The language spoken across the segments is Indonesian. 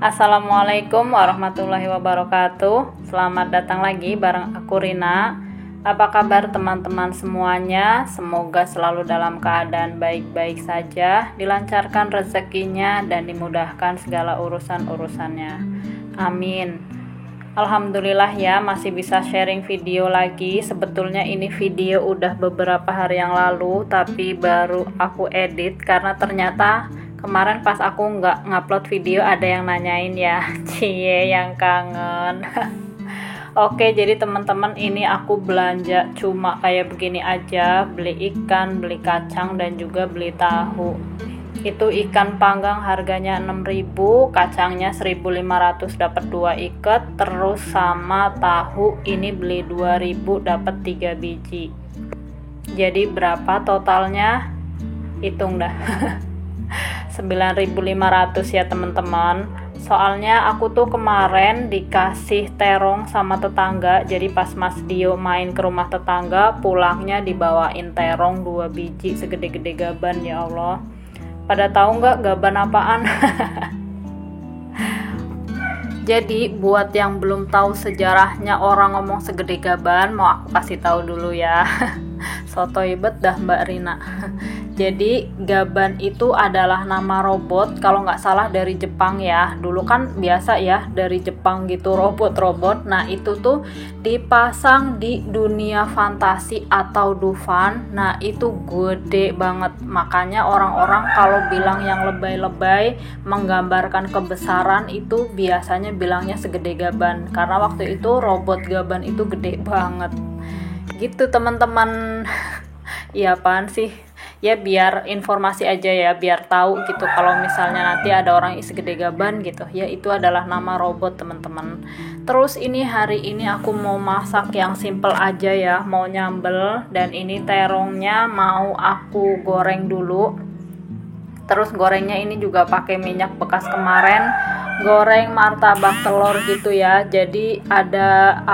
Assalamualaikum warahmatullahi wabarakatuh. Selamat datang lagi bareng aku Rina. Apa kabar teman-teman semuanya? Semoga selalu dalam keadaan baik-baik saja, dilancarkan rezekinya dan dimudahkan segala urusan-urusannya. Amin. Alhamdulillah ya, masih bisa sharing video lagi. Sebetulnya ini video udah beberapa hari yang lalu, tapi baru aku edit karena ternyata kemarin pas aku nggak ngupload video ada yang nanyain ya, cie yang kangen. Oke, jadi teman-teman, ini aku belanja cuma kayak begini aja, beli ikan, beli kacang, dan juga beli tahu. Itu ikan panggang harganya 6.000, kacangnya 1.500 dapat 2 ikat, terus sama tahu ini beli 2.000 dapat 3 biji. Jadi berapa totalnya? Hitung dah. 9.500 ya teman-teman. Soalnya aku tuh kemarin dikasih terong sama tetangga. Jadi pas Mas Dio main ke rumah tetangga, pulangnya dibawain terong 2 biji segede-gede gaban. Ya Allah, pada tahu nggak gaban apaan? Jadi buat yang belum tahu sejarahnya orang ngomong segede gaban, mau aku kasih tahu dulu ya. Sotoy bet dah Mbak Rina. Jadi gaban itu adalah nama robot, kalau nggak salah dari Jepang ya. Dulu kan biasa ya dari Jepang gitu robot-robot. Nah itu tuh dipasang di dunia fantasi atau Dufan. Nah itu gede banget. Makanya orang-orang kalau bilang yang lebay-lebay menggambarkan kebesaran itu biasanya bilangnya segede gaban. Karena waktu itu robot gaban itu gede banget. Gitu teman-teman. Iya apaan sih? Ya biar informasi aja ya, biar tahu gitu kalau misalnya nanti ada orang segede gaban gitu ya, itu adalah nama robot teman-teman. Terus ini hari ini aku mau masak yang simple aja ya, mau nyambel, dan ini terongnya mau aku goreng dulu. Terus gorengnya ini juga pakai minyak bekas kemarin, goreng martabak telur gitu ya. Jadi ada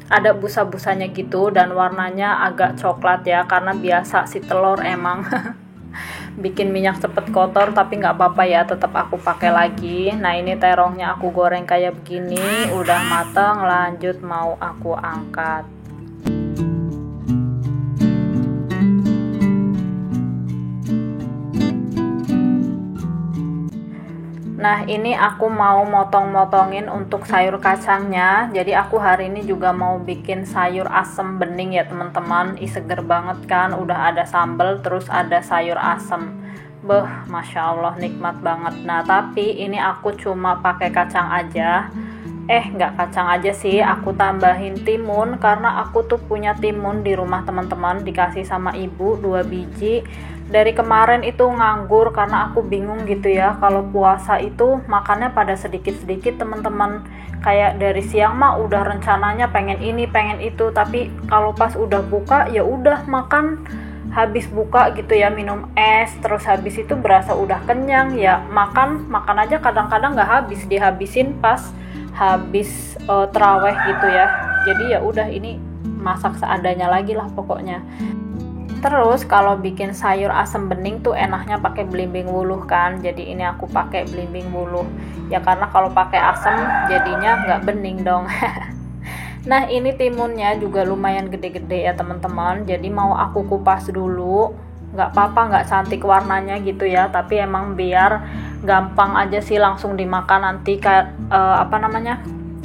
ada busa-busanya gitu dan warnanya agak coklat ya, karena biasa si telur emang bikin minyak cepet kotor, tapi nggak apa-apa ya, tetap aku pakai lagi. Nah ini terongnya aku goreng kayak begini, udah mateng, lanjut mau aku angkat. Nah ini aku mau motong-motongin untuk sayur kacangnya. Jadi aku hari ini juga mau bikin sayur asem bening ya teman-teman. Seger banget kan, udah ada sambal terus ada sayur asem. Beh, Masya Allah nikmat banget. Nah tapi ini aku cuma pakai kacang aja. Nggak kacang aja sih, aku tambahin timun karena aku tuh punya timun di rumah teman-teman, dikasih sama ibu 2 biji. Dari kemarin itu nganggur karena aku bingung gitu ya, kalau puasa itu makannya pada sedikit-sedikit teman-teman. Kayak dari siang mah udah rencananya pengen ini pengen itu, tapi kalau pas udah buka ya udah makan habis buka gitu ya, minum es, terus habis itu berasa udah kenyang ya, makan aja kadang-kadang nggak habis, dihabisin pas habis terawih gitu ya. Jadi ya udah, ini masak seadanya lagi lah pokoknya. Terus kalau bikin sayur asem bening tuh enaknya pakai belimbing wuluh kan. Jadi ini aku pakai belimbing wuluh. Ya karena kalau pakai asem jadinya nggak bening dong. Nah ini timunnya juga lumayan gede-gede ya teman-teman. Jadi mau aku kupas dulu. Nggak apa-apa, nggak cantik warnanya gitu ya. Tapi emang biar gampang aja sih langsung dimakan nanti.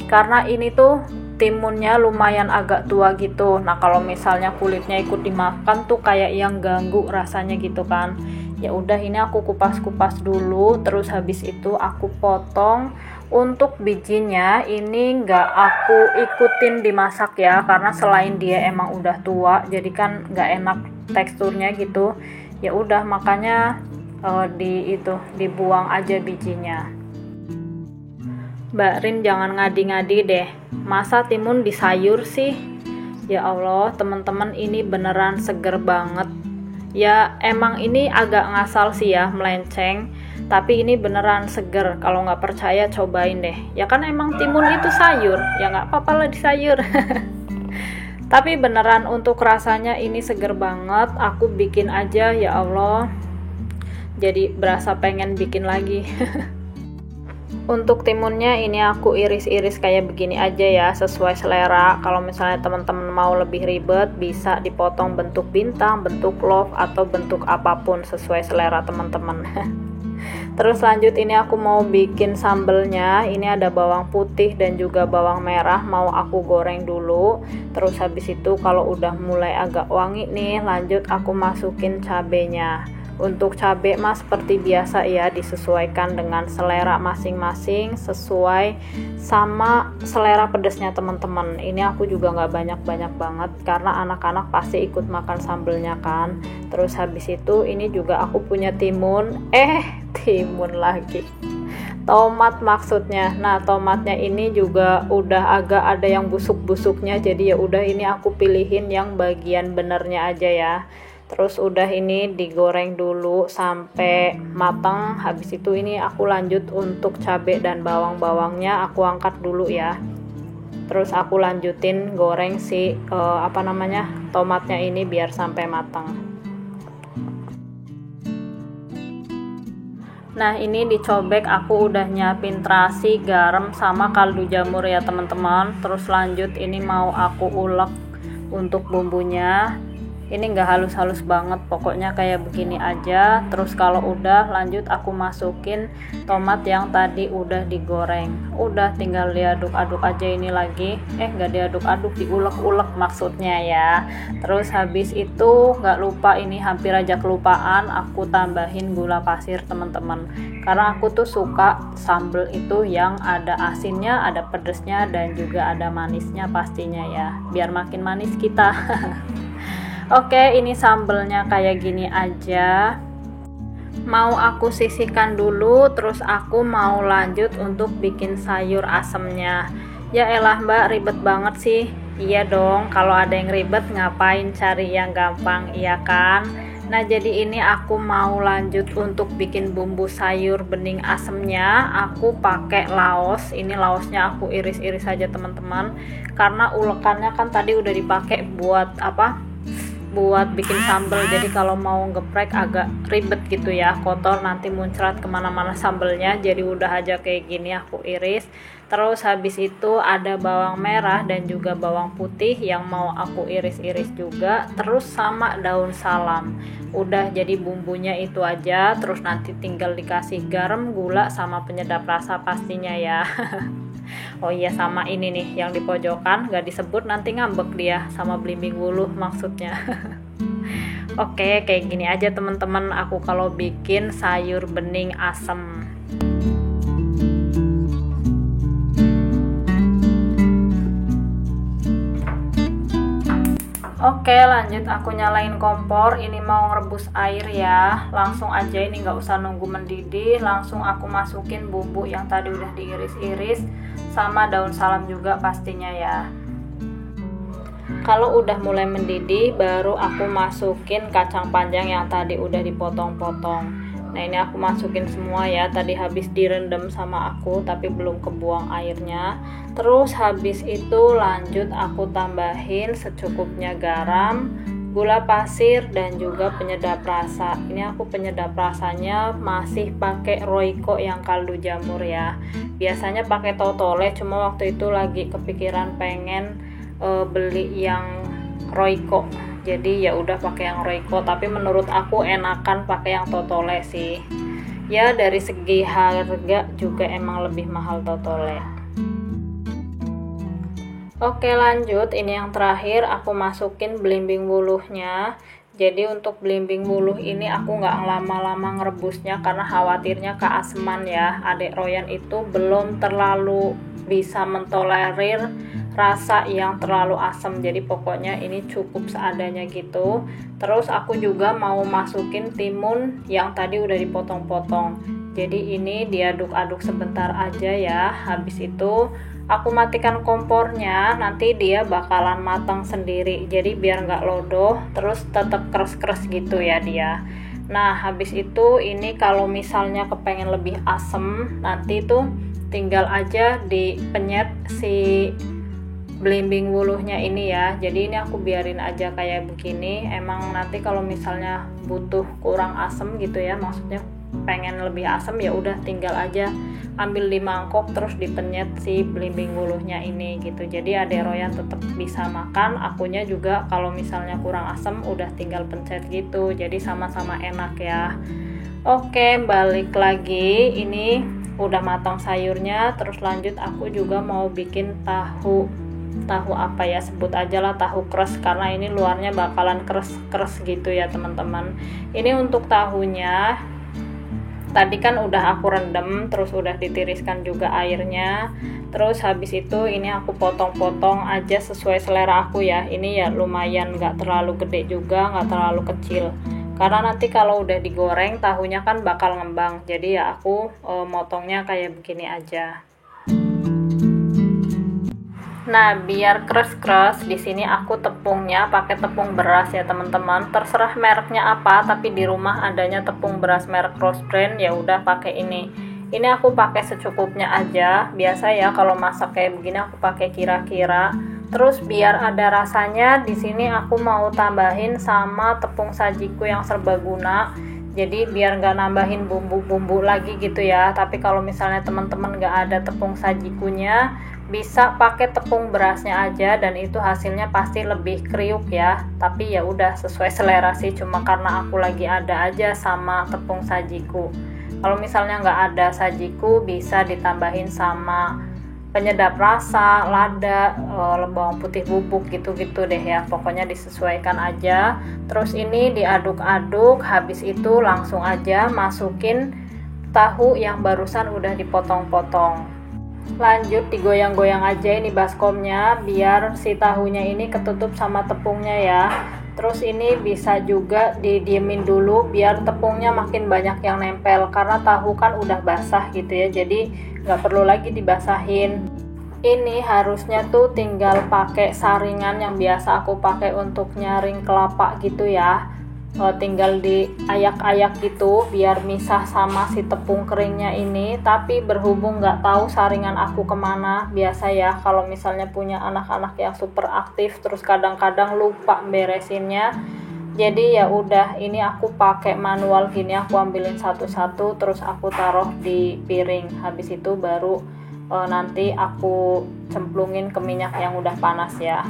Karena ini tuh timunnya lumayan agak tua gitu. Nah kalau misalnya kulitnya ikut dimakan tuh kayak yang ganggu rasanya gitu kan. Ya udah, ini aku kupas-kupas dulu, terus habis itu aku potong. Untuk bijinya ini nggak aku ikutin dimasak ya, karena selain dia emang udah tua, jadi kan nggak enak teksturnya gitu. Ya udah makanya dibuang aja bijinya. Mbak Rin jangan ngadi-ngadi deh, masa timun di sayur sih? Ya Allah teman-teman, ini beneran seger banget. Ya emang ini agak ngasal sih ya, melenceng, tapi ini beneran seger. Kalau nggak percaya cobain deh. Ya kan emang timun itu sayur, ya nggak apa-apa lah di sayur. Tapi beneran untuk rasanya ini seger banget. Aku bikin aja, ya Allah, jadi berasa pengen bikin lagi. Untuk timunnya ini aku iris-iris kayak begini aja ya, sesuai selera. Kalau misalnya teman-teman mau lebih ribet, bisa dipotong bentuk bintang, bentuk love, atau bentuk apapun sesuai selera teman-teman. Terus lanjut, ini aku mau bikin sambelnya. Ini ada bawang putih dan juga bawang merah, mau aku goreng dulu. Terus habis itu kalau udah mulai agak wangi nih, lanjut aku masukin cabenya. Untuk cabai mas seperti biasa ya, disesuaikan dengan selera masing-masing, sesuai sama selera pedesnya teman-teman. Ini aku juga nggak banyak-banyak banget karena anak-anak pasti ikut makan sambelnya kan. Terus habis itu ini juga aku punya timun, timun lagi, tomat maksudnya. Nah tomatnya ini juga udah agak ada yang busuk-busuknya, jadi ya udah ini aku pilihin yang bagian benernya aja ya. Terus udah ini digoreng dulu sampai matang. Habis itu ini aku lanjut untuk cabai dan bawang-bawangnya aku angkat dulu ya. Terus aku lanjutin goreng si tomatnya ini biar sampai matang. Nah ini dicobek, aku udah nyiapin terasi, garam, sama kaldu jamur ya teman-teman. Terus lanjut ini mau aku ulek untuk bumbunya. Ini nggak halus-halus banget, pokoknya kayak begini aja. Terus kalau udah lanjut aku masukin tomat yang tadi udah digoreng. Udah tinggal diaduk-aduk aja ini lagi. Nggak diaduk-aduk, diulek-ulek maksudnya ya. Terus habis itu nggak lupa, ini hampir aja kelupaan, aku tambahin gula pasir teman-teman. Karena aku tuh suka sambal itu yang ada asinnya, ada pedesnya, dan juga ada manisnya pastinya ya. Biar makin manis kita. Oke, ini sambelnya kayak gini aja. Mau aku sisihkan dulu, terus aku mau lanjut untuk bikin sayur asemnya. Ya elah mbak, ribet banget sih. Iya dong, kalau ada yang ribet ngapain cari yang gampang, iya kan? Nah jadi ini aku mau lanjut untuk bikin bumbu sayur bening asemnya. Aku pakai laos. Ini laosnya aku iris-iris aja teman-teman, karena ulekannya kan tadi udah dipakai buat buat bikin sambal. Jadi kalau mau geprek agak ribet gitu ya, kotor nanti muncrat kemana-mana sambelnya. Jadi udah aja kayak gini aku iris. Terus habis itu ada bawang merah dan juga bawang putih yang mau aku iris-iris juga. Terus sama daun salam. Udah, jadi bumbunya itu aja. Terus nanti tinggal dikasih garam, gula, sama penyedap rasa pastinya ya. Oh iya, sama ini nih yang di pojokan gak disebut, nanti ngambek dia, sama belimbing wuluh maksudnya. Oke, kayak gini aja teman-teman aku kalau bikin sayur bening asem. Oke, lanjut aku nyalain kompor. Ini mau ngerebus air ya. Langsung aja, ini nggak usah nunggu mendidih. Langsung aku masukin bumbu yang tadi udah diiris-iris, sama daun salam juga pastinya ya. Kalau udah mulai mendidih, baru aku masukin kacang panjang yang tadi udah dipotong-potong. Nah ini aku masukin semua ya, tadi habis direndam sama aku tapi belum kebuang airnya. Terus habis itu lanjut aku tambahin secukupnya garam, gula pasir, dan juga penyedap rasa. Ini aku penyedap rasanya masih pakai Royco yang kaldu jamur ya. Biasanya pakai Totole, cuma waktu itu lagi kepikiran pengen beli yang Royco. Jadi ya udah pakai yang Royco, tapi menurut aku enakan pakai yang Totole sih. Ya dari segi harga juga emang lebih mahal Totole. Oke lanjut, ini yang terakhir aku masukin belimbing wuluhnya. Jadi untuk belimbing wuluh ini aku nggak lama-lama ngerebusnya karena khawatirnya keaseman ya. Adik Royan itu belum terlalu bisa mentolerir rasa yang terlalu asam, jadi pokoknya ini cukup seadanya gitu. Terus aku juga mau masukin timun yang tadi udah dipotong-potong. Jadi ini diaduk-aduk sebentar aja ya. Habis itu aku matikan kompornya, nanti dia bakalan matang sendiri. Jadi biar nggak lodoh, terus tetap keras-keras gitu ya dia. Nah habis itu ini kalau misalnya kepengen lebih asem, nanti tuh tinggal aja dipenyet si belimbing wuluhnya ini ya. Jadi ini aku biarin aja kayak begini. Emang nanti kalau misalnya butuh kurang asem gitu ya, maksudnya pengen lebih asem, ya udah tinggal aja ambil di mangkok terus dipenyet si belimbing wuluhnya ini gitu. Jadi Ade Royan tetap bisa makan, akunya juga kalau misalnya kurang asem udah tinggal pencet gitu. Jadi sama-sama enak ya. Oke, balik lagi. Ini udah matang sayurnya, terus lanjut aku juga mau bikin tahu apa ya, sebut aja lah tahu keres, karena ini luarnya bakalan keres gitu ya teman-teman. Ini untuk tahunya tadi kan udah aku rendam, terus udah ditiriskan juga airnya. Terus habis itu ini aku potong-potong aja sesuai selera aku ya. Ini ya lumayan gak terlalu gede juga, gak terlalu kecil, karena nanti kalau udah digoreng tahunya kan bakal ngembang. Jadi ya aku motongnya kayak begini aja. Nah, biar keras-keras, di sini aku tepungnya pakai tepung beras ya teman-teman. Terserah mereknya apa, tapi di rumah adanya tepung beras merek Rose Brand, ya udah pakai ini. Ini aku pakai secukupnya aja. Biasa ya kalau masak kayak begini aku pakai kira-kira. Terus biar ada rasanya, di sini aku mau tambahin sama tepung sajiku yang serbaguna. Jadi biar nggak nambahin bumbu-bumbu lagi gitu ya. Tapi kalau misalnya teman-teman nggak ada tepung sajikunya, bisa pakai tepung berasnya aja, dan itu hasilnya pasti lebih kriuk ya. Tapi ya udah sesuai selera sih, cuma karena aku lagi ada aja sama tepung sajiku. Kalau misalnya nggak ada sajiku, bisa ditambahin sama penyedap rasa, lada, bawang putih bubuk gitu-gitu deh ya. Pokoknya disesuaikan aja. Terus ini diaduk-aduk, habis itu langsung aja masukin tahu yang barusan udah dipotong-potong. Lanjut digoyang-goyang aja ini baskomnya biar si tahunya ini ketutup sama tepungnya ya. Terus ini bisa juga didiemin dulu biar tepungnya makin banyak yang nempel, karena tahu kan udah basah gitu ya, jadi nggak perlu lagi dibasahin. Ini harusnya tuh tinggal pakai saringan yang biasa aku pakai untuk nyaring kelapa gitu ya. Tinggal diayak-ayak gitu biar misah sama si tepung keringnya ini. Tapi berhubung nggak tahu saringan aku kemana, biasa ya kalau misalnya punya anak-anak yang super aktif terus kadang-kadang lupa beresinnya. Jadi ya udah, ini aku pakai manual gini, aku ambilin satu-satu terus aku taruh di piring. Habis itu baru nanti aku cemplungin ke minyak yang udah panas ya.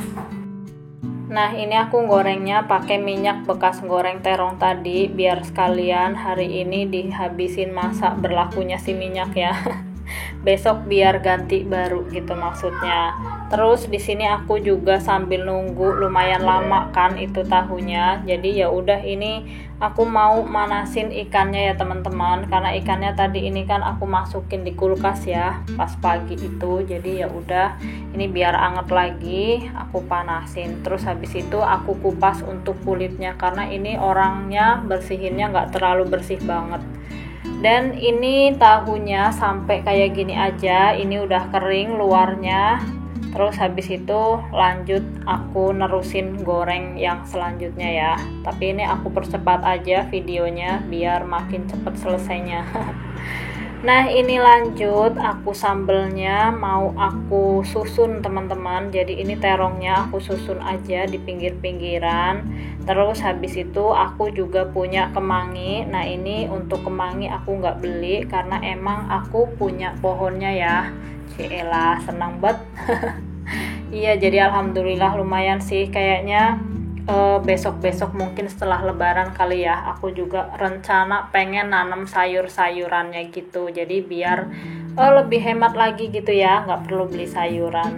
Nah ini aku gorengnya pakai minyak bekas goreng terong tadi, biar sekalian hari ini dihabisin masa berlakunya si minyak ya. Besok biar ganti baru gitu maksudnya. Terus di sini aku juga sambil nunggu, lumayan lama kan itu tahunya. Jadi ya udah, ini aku mau manasin ikannya ya teman-teman, karena ikannya tadi ini kan aku masukin di kulkas ya pas pagi itu. Jadi ya udah, ini biar anget lagi aku panasin. Terus habis itu aku kupas untuk kulitnya, karena ini orangnya bersihinnya nggak terlalu bersih banget. Dan ini tahunya sampai kayak gini aja, ini udah kering luarnya. Terus habis itu lanjut aku nerusin goreng yang selanjutnya ya. Tapi ini aku percepat aja videonya biar makin cepet selesainya. Nah ini lanjut, aku sambelnya mau aku susun teman-teman. Jadi ini terongnya aku susun aja di pinggir-pinggiran. Terus habis itu aku juga punya kemangi. Nah ini untuk kemangi aku nggak beli karena emang aku punya pohonnya ya. Cielah, senang banget. Iya, jadi alhamdulillah lumayan sih kayaknya. Besok-besok mungkin setelah lebaran kali ya, aku juga rencana pengen nanam sayur-sayurannya gitu, jadi biar lebih hemat lagi gitu ya, nggak perlu beli sayuran.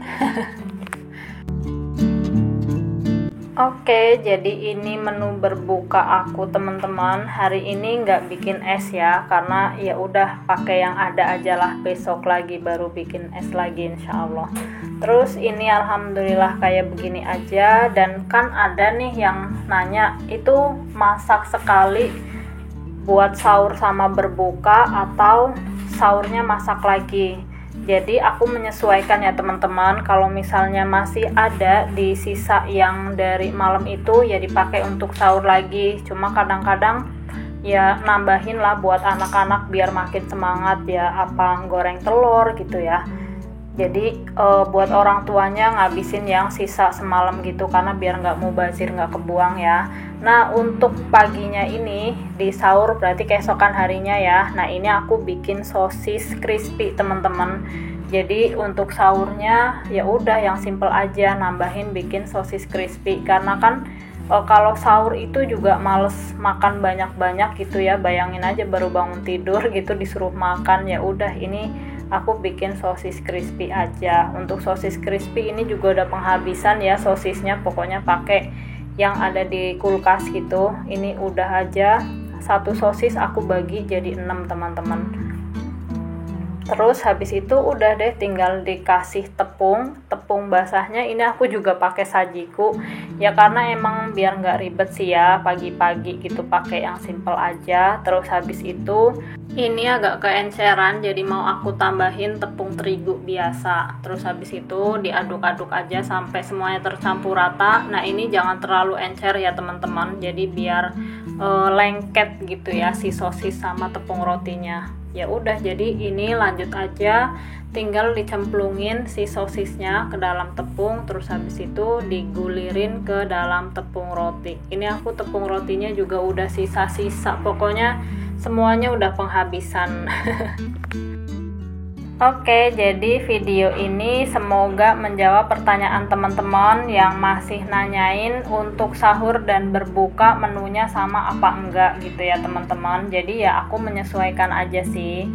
Oke, jadi ini menu berbuka aku teman-teman. Hari ini nggak bikin es ya, karena ya udah pakai yang ada aja lah. Besok lagi baru bikin es lagi insya Allah. Terus ini alhamdulillah kayak begini aja. Dan kan ada nih yang nanya, itu masak sekali buat sahur sama berbuka atau sahurnya masak lagi. Jadi aku menyesuaikan ya teman-teman, kalau misalnya masih ada di sisa yang dari malam itu ya dipakai untuk sahur lagi. Cuma kadang-kadang ya nambahin lah buat anak-anak biar makin semangat ya, apa goreng telur gitu ya. Jadi buat orang tuanya ngabisin yang sisa semalam gitu, karena biar nggak mubazir, nggak kebuang ya. Nah untuk paginya ini di sahur berarti keesokan harinya ya. Nah ini aku bikin sosis crispy teman-teman. Jadi untuk sahurnya ya udah yang simple aja, nambahin bikin sosis crispy, karena kan kalau sahur itu juga males makan banyak-banyak gitu ya. Bayangin aja baru bangun tidur gitu disuruh makan, ya udah ini aku bikin sosis crispy aja. Untuk sosis crispy ini juga udah penghabisan ya sosisnya, pokoknya pakai yang ada di kulkas gitu. Ini udah aja satu sosis aku bagi jadi 6 teman-teman. Terus habis itu udah deh tinggal dikasih tepung basahnya. Ini aku juga pakai sajiku ya, karena emang biar nggak ribet sih ya pagi-pagi gitu, pakai yang simple aja. Terus habis itu ini agak keenceran, jadi mau aku tambahin tepung terigu biasa. Terus habis itu diaduk-aduk aja sampai semuanya tercampur rata. Nah ini jangan terlalu encer ya teman-teman, jadi biar lengket gitu ya si sosis sama tepung rotinya. Ya udah, jadi ini lanjut aja, tinggal dicemplungin si sosisnya ke dalam tepung, terus habis itu digulirin ke dalam tepung roti. Ini aku tepung rotinya juga udah sisa-sisa, pokoknya semuanya udah penghabisan. Oke, jadi video ini semoga menjawab pertanyaan teman-teman yang masih nanyain untuk sahur dan berbuka menunya sama apa enggak gitu ya teman-teman. Jadi ya aku menyesuaikan aja sih.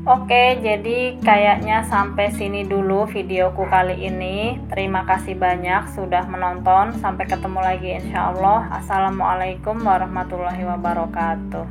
Oke, jadi kayaknya sampai sini dulu videoku kali ini. Terima kasih banyak sudah menonton. Sampai ketemu lagi insya Allah. Assalamualaikum warahmatullahi wabarakatuh.